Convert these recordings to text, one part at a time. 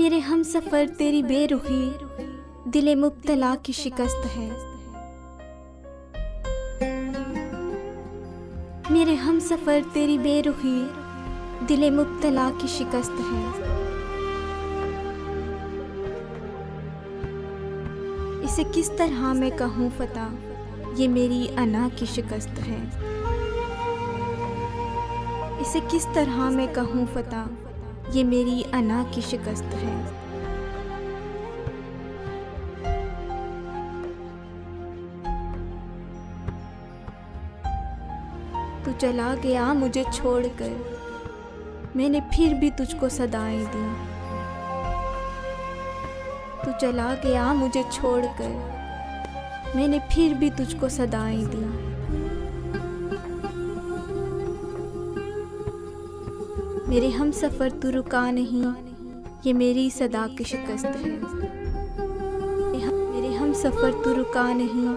मेरे हम सफ़र तेरी बेरुखी, दिले मुब्तला की शिकस्त है। मेरे हम सफ़र तेरी बेरुखी, दिले मुब्तला की शिकस्त है। इसे किस तरह मैं कहूँ फता, ये मेरी अना की शिकस्त है। इसे किस तरह मैं कहूँ फता, ये मेरी अना की शिकस्त है। तू चला गया मुझे छोड़कर, मैंने फिर भी तुझको सदाएं दी। तू चला गया मुझे छोड़कर, मैंने फिर भी तुझको सदाएं दी। मेरे हम सफ़र तू रुका नहीं, ये मेरी सदा की शिकस्त है। मेरे हम सफ़र तू रुका नहीं,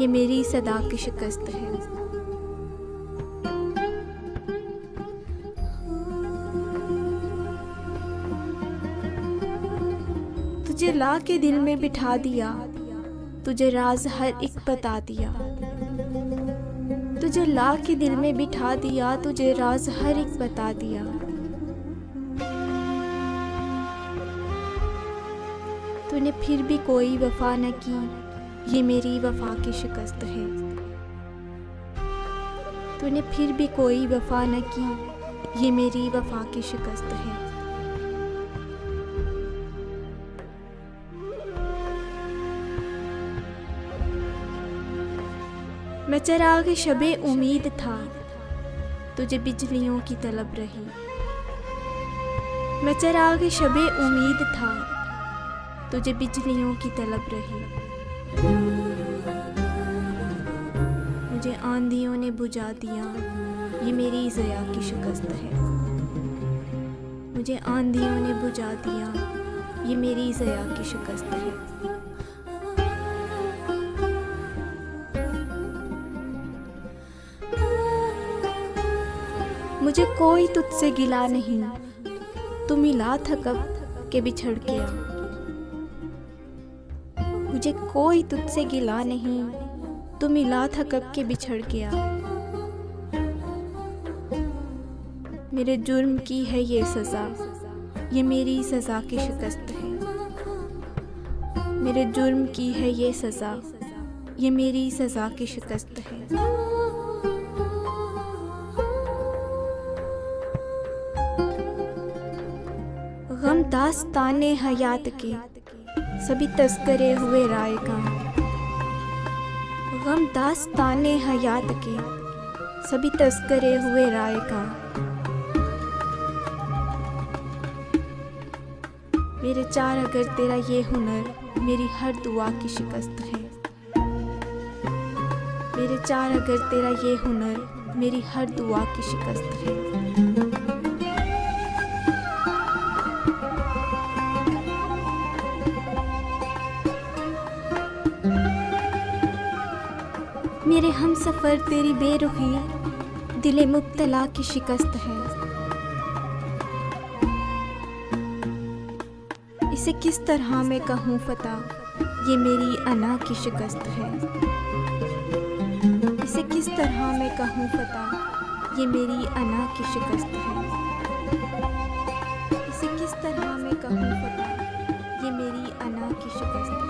ये मेरी सदा की शिकस्त है। तुझे ला के दिल में बिठा दिया, तुझे राज हर एक बता दिया। तुझे ला के दिल में बिठा दिया, तुझे राज हर एक बता दिया। तूने फिर भी कोई वफा न की, ये मेरी वफा की शिकस्त है। तूने फिर भी कोई वफा न की, ये मेरी वफा की शिकस्त है। मैं चिराग शबे उम्मीद था, तुझे बिजलियों की तलब रही। मैं चिराग शबे उम्मीद था, तुझे बिजलियों की तलब रही। मुझे आंधियों ने बुझा दिया, ये मेरी ज़या की शिकस्त है। मुझे आंधियों ने बुझा दिया, ये मेरी ज़या की शिकस्त है। मुझे कोई तुझसे गिला नहीं, तू मिला था कब के बिछड़ गया। मुझे कोई तुझसे गिला नहीं, तू मिला था कब के बिछड़ गया। मेरे जुर्म की है ये सज़ा, ये मेरी सज़ा की शिकस्त है। मेरे जुर्म की है ये सज़ा, ये मेरी सज़ा की शिकस्त है। गम दास्ताने हयात के सभी तस्करे हुए राय का। गम दास्ताने हयात के सभी तस्करे हुए राय का। मेरे चार अगर तेरा ये हुनर, मेरी हर दुआ की शिकस्त है। मेरे चार अगर तेरा ये हुनर, मेरी हर दुआ की शिकस्त है। मेरे हम सफ़र तेरी बेरुखी, दिले मुब्तला की शिकस्त है। इसे किस तरह मैं कहूँ फता, ये मेरी अना की शिकस्त है। इसे किस तरह मैं कहूँ फता, ये मेरी अना की शिकस्त है। इसे किस तरह मैं कहूँ फता, ये मेरी अना की शिकस्त है।